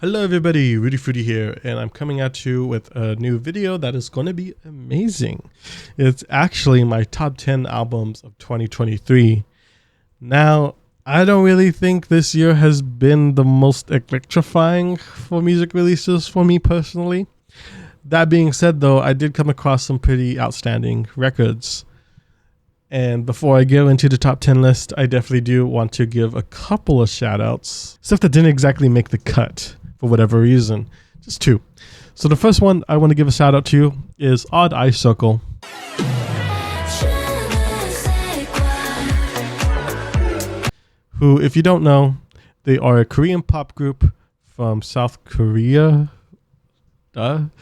Hello everybody, Rudy Fruity here, and I'm coming at you with a new video that is going to be amazing. It's actually my top 10 albums of 2023. Now, I don't really think this year has been the most electrifying for music releases for me personally. That being said though, I did come across some pretty outstanding records. And before I go into the top 10 list, I definitely do want to give a couple of shout outs. Stuff that didn't exactly make the cut for whatever reason. Just two. So the first one I want to give a shout out to is Odd Eye Circle. Who, if you don't know, they are a Korean pop group from South Korea. And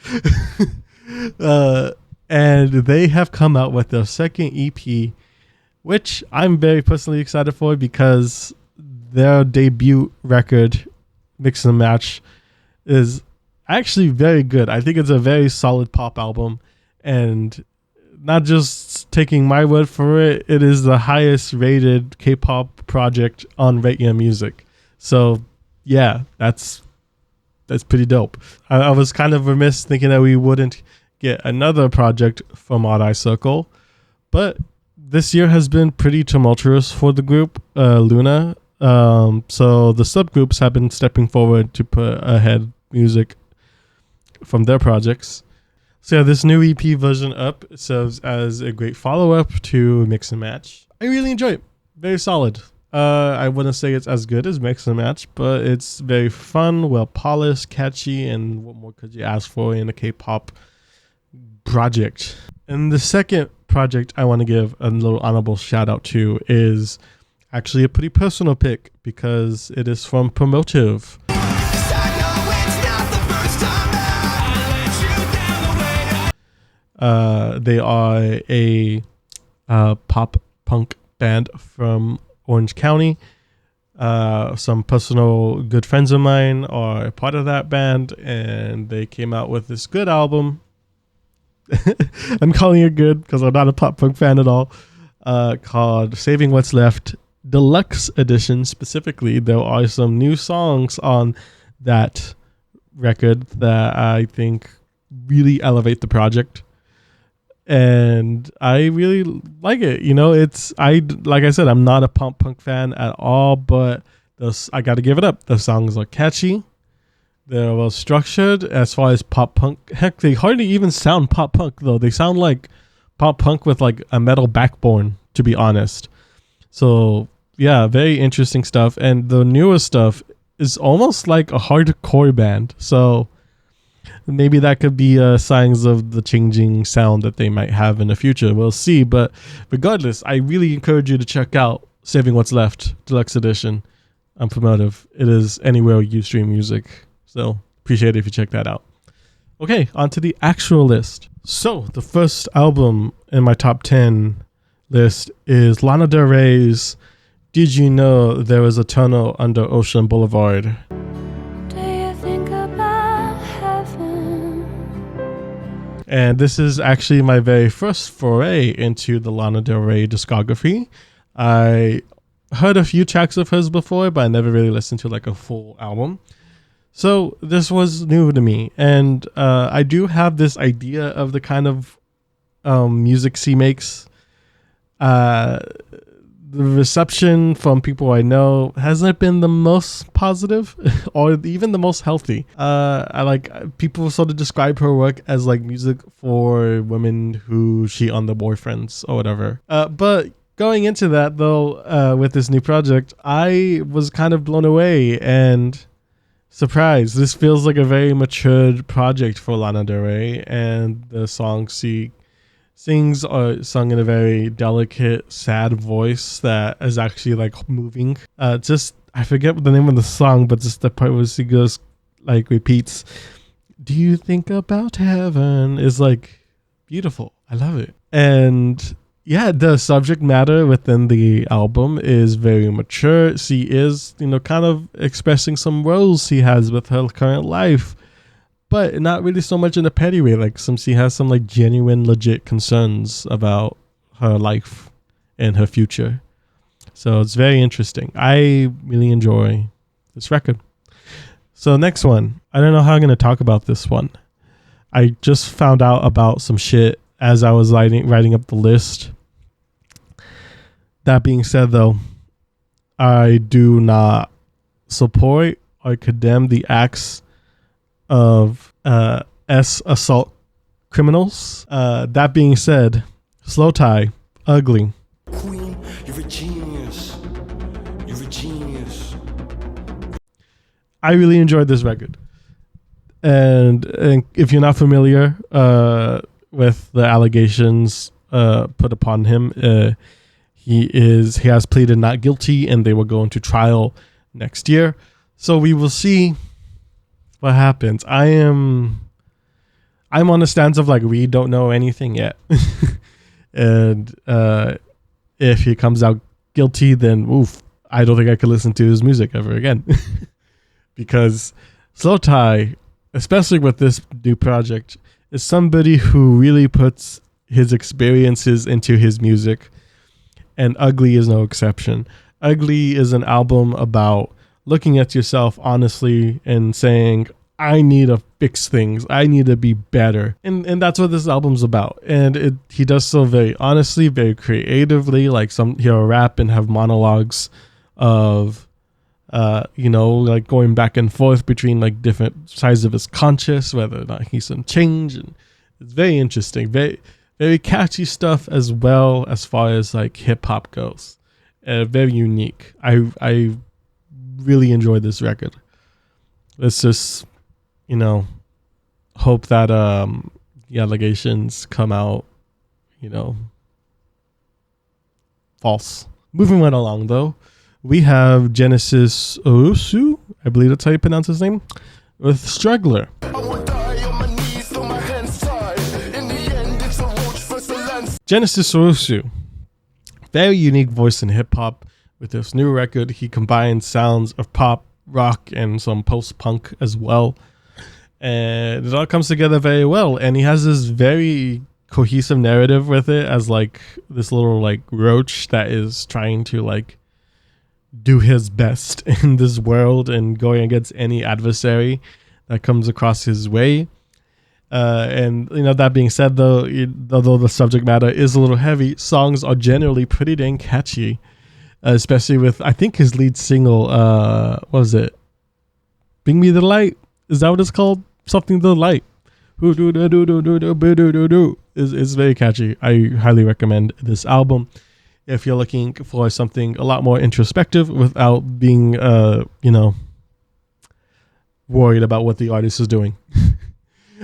they have come out with their second EP, which I'm very personally excited for because their debut record, Mix and Match, is actually very good. I think it's a very solid pop album, and not just taking my word for it, it is the highest rated K-pop project on Rate Music. So yeah, that's pretty dope. I was kind of remiss thinking that we wouldn't get another project from Odd Eye Circle, but this year has been pretty tumultuous for the group, Luna. So the subgroups have been stepping forward to put ahead music from their projects. So yeah, this new EP version up serves as a great follow-up to Mix and Match. I really enjoy it. Very solid. I wouldn't say it's as good as Mix and Match, but it's very fun, well-polished, catchy, and what more could you ask for in a K-pop project? And the second project I want to give a little honorable shout-out to is actually a pretty personal pick because it is from Promotive. They are a pop punk band from Orange County. Some personal good friends of mine are a part of that band, and they came out with this good album. I'm calling it good because I'm not a pop punk fan at all. Called Saving What's Left Deluxe Edition. Specifically, there are some new songs on that record that I think really elevate the project, and I really like it. You know, like I said, I'm not a pop punk fan at all, but I got to give it up. The songs are catchy. They're well structured as far as pop punk. Heck, they hardly even sound pop punk though. They sound like pop punk with like a metal backbone, to be honest. So yeah, very interesting stuff. And the newer stuff is almost like a hardcore band. So maybe that could be signs of the changing sound that they might have in the future. We'll see. But regardless, I really encourage you to check out Saving What's Left Deluxe Edition on Promotive. It is anywhere you stream music. So appreciate it if you check that out. Okay, on to the actual list. So the first album in my top 10 list is Lana Del Rey's Did You Know There Was a Tunnel Under Ocean Boulevard? Do you think about heaven? And this is actually my very first foray into the Lana Del Rey discography. I heard a few tracks of hers before, but I never really listened to like a full album. So this was new to me, and I do have this idea of the kind of music she makes. The reception from people I know hasn't been the most positive or even the most healthy. I like people sort of describe her work as like music for women who cheat on their boyfriends or whatever. But going into that though, with this new project, I was kind of blown away and surprised. This feels like a very matured project for Lana Del Rey, and the songs she sings are sung in a very delicate, sad voice that is actually like moving. I forget the name of the song, but just the part where she goes, like repeats, "Do you think about heaven?" is like beautiful. I love it. And yeah, the subject matter within the album is very mature. She is, kind of expressing some woes she has with her current life, but not really so much in a petty way. Like she has some like genuine, legit concerns about her life and her future. So it's very interesting. I really enjoy this record. So next one, I don't know how I'm gonna talk about this one. I just found out about some shit as I was writing up the list. That being said, though, I do not support or condemn the acts of assault criminals. That being said, Slow Tie, Ugly. Queen, you're a genius. You're a genius. I really enjoyed this record. And if you're not familiar with the allegations put upon him, he has pleaded not guilty, and they will go into trial next year. So we will see what happens. I'm on the stance of like, we don't know anything yet. And if he comes out guilty, then oof, I don't think I could listen to his music ever again. Because Slow Tie, especially with this new project, is somebody who really puts his experiences into his music, and Ugly is no exception. Ugly is an album about looking at yourself honestly and saying, I need to fix things. I need to be better. And that's what this album's about. And he does so very honestly, very creatively. Like he'll rap and have monologues of, like going back and forth between like different sides of his conscious, whether or not he's some change. And it's very interesting. Very, very catchy stuff as well as far as like hip hop goes. Very unique. I really enjoyed this record. Let's just, hope that the allegations come out, false. Moving right along, though, we have Genesis Owusu, I believe that's how you pronounce his name, with Struggler. Genesis Owusu, very unique voice in hip hop. With this new record, he combines sounds of pop, rock, and some post-punk as well. And it all comes together very well. And he has this very cohesive narrative with it as like this little like roach that is trying to like do his best in this world and going against any adversary that comes across his way. And that being said, though, although the subject matter is a little heavy, songs are generally pretty dang catchy. Especially with, I think, his lead single, what was it? Bring Me the Light? Is that what it's called? Something to the Light. It's very catchy. I highly recommend this album if you're looking for something a lot more introspective without being, worried about what the artist is doing.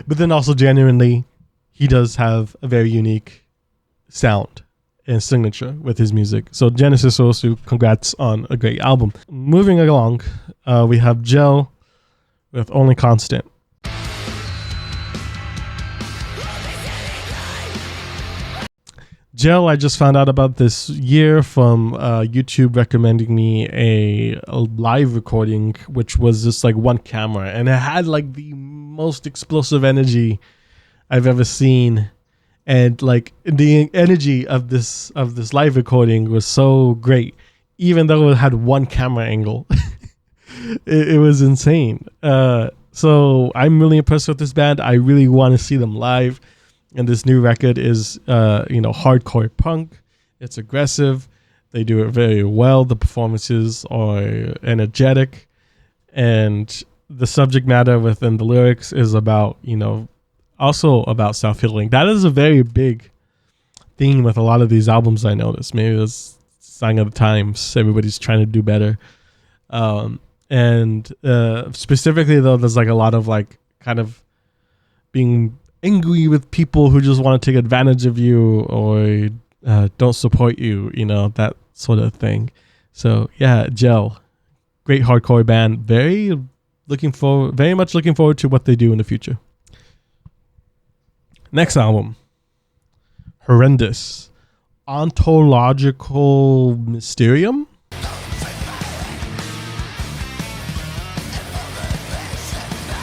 But then also, genuinely, he does have a very unique sound and signature with his music. So Genesis Owusu, congrats on a great album. Moving along, we have Gel with Only Constant. Gel, I just found out about this year from YouTube recommending me a live recording, which was just like one camera, and it had like the most explosive energy I've ever seen. And like the energy of this live recording was so great, even though it had one camera angle. it was insane. So I'm really impressed with this band. I really want to see them live. And this new record is, hardcore punk. It's aggressive. They do it very well. The performances are energetic, and the subject matter within the lyrics is about, also about self-healing. That is a very big theme with a lot of these albums, I noticed. Maybe it's sign of the times. Everybody's trying to do better. And specifically, though, there's like a lot of like kind of being angry with people who just want to take advantage of you or don't support you, that sort of thing. So yeah, Gel, great hardcore band. Very much looking forward to what they do in the future. Next album, Horrendous, Ontological Mysterium.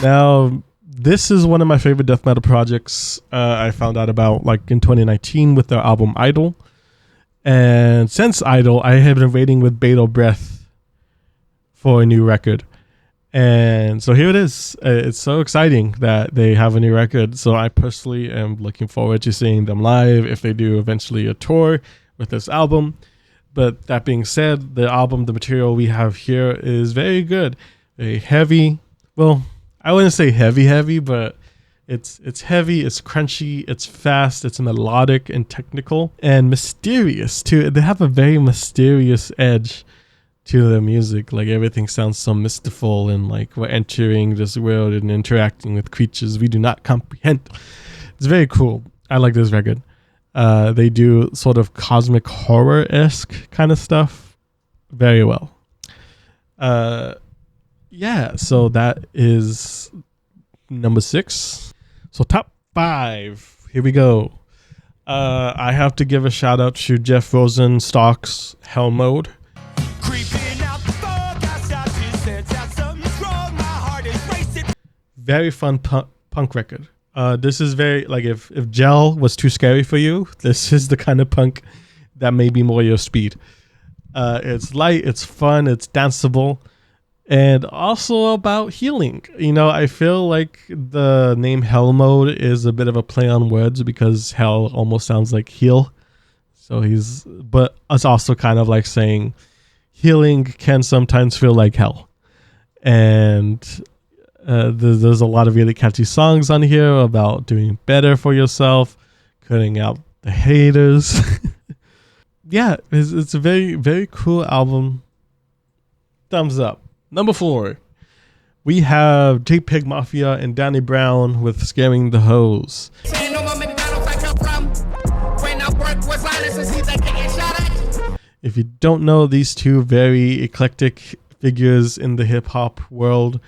Now, this is one of my favorite death metal projects. I found out about like in 2019 with their album Idol. And since Idol, I have been waiting with bated breath for a new record. And so here it is. It's so exciting that they have a new record. So I personally am looking forward to seeing them live if they do eventually a tour with this album. But that being said, the album, the material we have here is very good. Very heavy. Well, I wouldn't say heavy, but it's heavy, it's crunchy, it's fast, it's melodic and technical and mysterious too. They have a very mysterious edge to the music. Like everything sounds so mystical, and like we're entering this world and interacting with creatures we do not comprehend. It's very cool. I like this record. They do sort of cosmic horror-esque kind of stuff very well. Yeah, so that is number 6. So top 5. Here we go. I have to give a shout out to Jeff Rosenstock's Hell Mode. Very fun punk record. This is very, like, if Gel was too scary for you, this is the kind of punk that may be more your speed. It's light, it's fun, it's danceable, and also about healing. You know, I feel like the name Hell Mode is a bit of a play on words because hell almost sounds like heal. So but it's also kind of like saying healing can sometimes feel like hell. And there's a lot of really catchy songs on here about doing better for yourself, cutting out the haters. Yeah, it's a very, very cool album. Thumbs up. Number 4, we have Pig Mafia and Danny Brown with Scaring the Hoes. If you don't know these two very eclectic figures in the hip-hop world,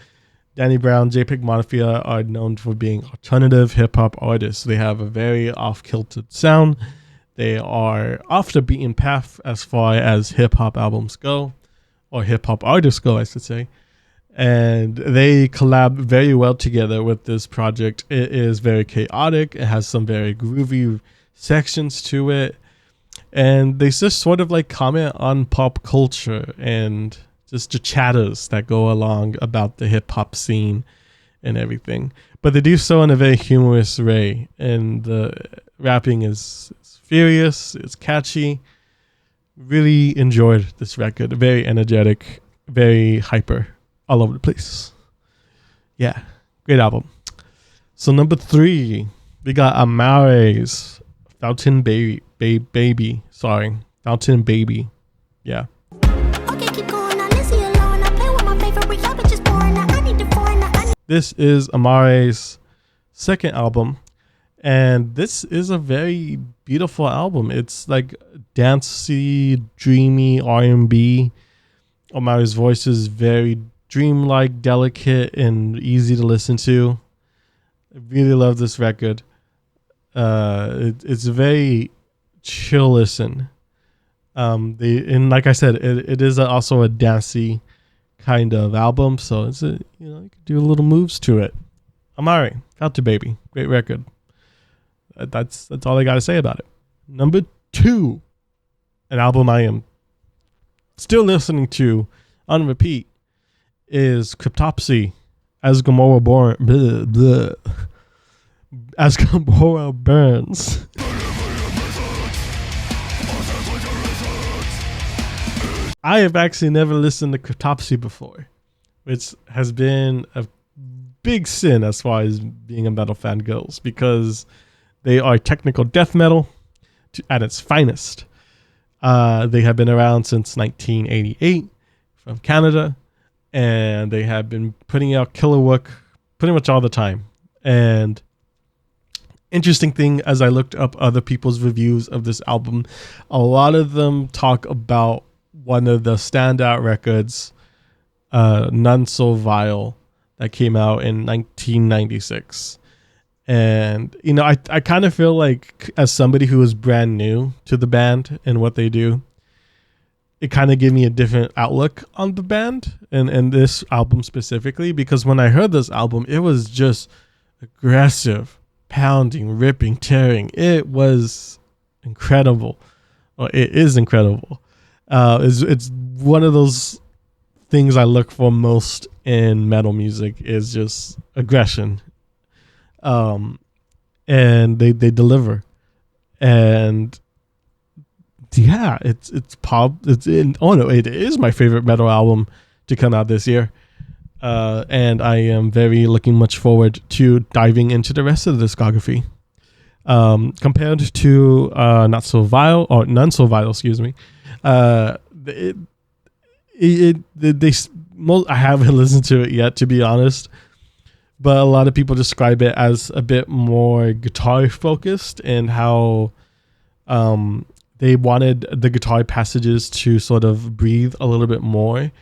Danny Brown, Pig Mafia are known for being alternative hip-hop artists. They have a very off-kilted sound. They are off the beaten path as far as hip-hop albums go, or hip-hop artists go, I should say. And they collab very well together with this project. It is very chaotic. It has some very groovy sections to it. And they just sort of like comment on pop culture and just the chatters that go along about the hip-hop scene and everything. But they do so in a very humorous way. And the rapping is furious. It's catchy. Really enjoyed this record. Very energetic. Very hyper. All over the place. Yeah. Great album. So number 3, we got Ammar's Fountain Baby. Fountain Baby. Yeah. This is Ammar's second album, and this is a very beautiful album. It's like dancey, dreamy R&B. Ammar's voice is very dreamlike, delicate, and easy to listen to. I really love this record. It's a very chill listen. And like I said, it is also a dancey kind of album, so it's you can do little moves to it. Ammar, Fountain Baby, great record. That's all I gotta say about it. Number 2, an album I am still listening to on repeat, is Cryptopsy, As Gamora Burns. I have actually never listened to Cryptopsy before, which has been a big sin as far as being a metal fan goes, because they are technical death metal at its finest. They have been around since 1988 from Canada, and they have been putting out killer work pretty much all the time. And interesting thing, as I looked up other people's reviews of this album, a lot of them talk about one of the standout records, None So Vile, that came out in 1996. And, I kind of feel like, as somebody who is brand new to the band and what they do, it kind of gave me a different outlook on the band and this album specifically, because when I heard this album, it was just aggressive, pounding, ripping, tearing. It was incredible. Well, it is incredible. It's one of those things I look for most in metal music is just aggression. And they deliver. And yeah, it's pop. It is my favorite metal album to come out this year. And I am very looking much forward to diving into the rest of the discography. Compared to Not So Vile or None So Vile, excuse me. I haven't listened to it yet, to be honest, but a lot of people describe it as a bit more guitar focused, and how they wanted the guitar passages to sort of breathe a little bit more.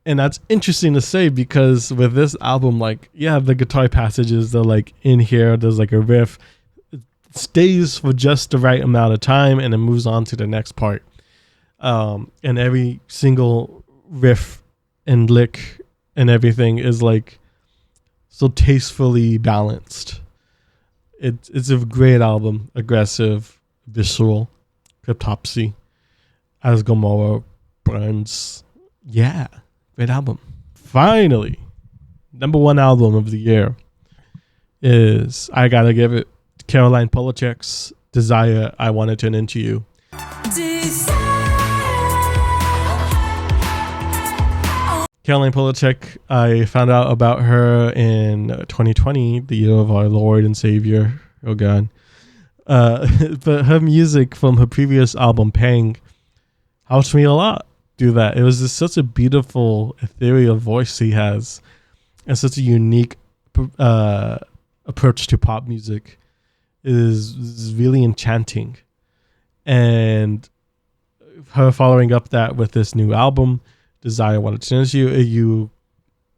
And that's interesting to say, because with this album, like, yeah, the guitar passages, they're like in here, there's like a riff, it stays for just the right amount of time, and it moves on to the next part. And every single riff and lick and everything is like so tastefully balanced. It's a great album, aggressive, visceral, Cryptopsy, as Gomorrah burns. Yeah, great album. Finally, number one album of the year is, I gotta give it, Caroline Polachek's Desire, I Want to Turn Into You. Caroline Polachek, I found out about her in 2020, the year of our Lord and Savior. Oh God. But her music from her previous album, Pang, helped me a lot do that. It was just such a beautiful, ethereal voice he has, and such a unique approach to pop music. It is really enchanting. And her following up that with this new album, Desire, I Want to Turn Into You,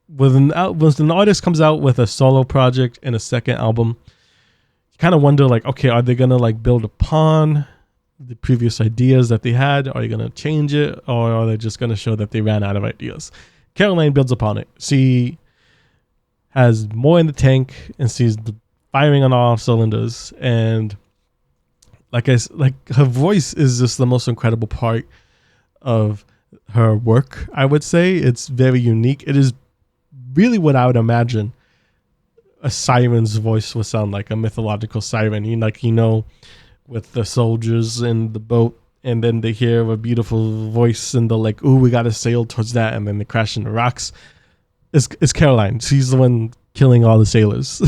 when an artist comes out with a solo project and a second album, you kind of wonder, like, okay, are they gonna like build upon the previous ideas that they had? Are they gonna change it, or are they just gonna show that they ran out of ideas? Caroline builds upon it. She has more in the tank, and she's firing on all cylinders. And like her voice is just the most incredible part of her work, I would say. It's very unique. It is really what I would imagine a siren's voice would sound like, a mythological siren. With the soldiers in the boat, and then they hear a beautiful voice, and they're like, ooh, we gotta sail towards that, and then they crash in the rocks. It's Caroline. She's the one killing all the sailors.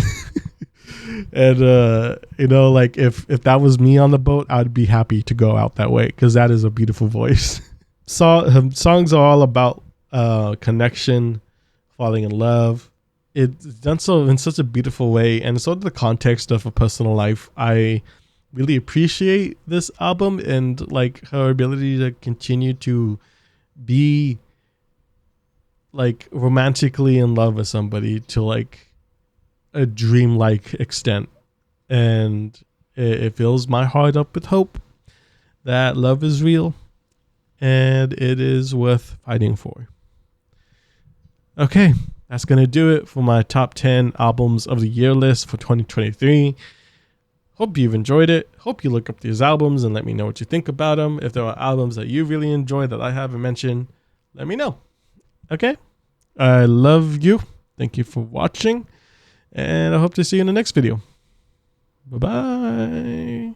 And like, if that was me on the boat, I'd be happy to go out that way, because that is a beautiful voice. Her songs are all about connection, falling in love. It's done so in such a beautiful way, and sort of the context of a personal life. I really appreciate this album, and like her ability to continue to be like romantically in love with somebody to like a dreamlike extent. And it fills my heart up with hope that love is real, and it is worth fighting for. Okay, that's going to do it for my top 10 albums of the year list for 2023. Hope you've enjoyed it. Hope you look up these albums and let me know what you think about them. If there are albums that you really enjoy that I haven't mentioned, let me know. Okay? I love you. Thank you for watching, and I hope to see you in the next video. Bye-bye.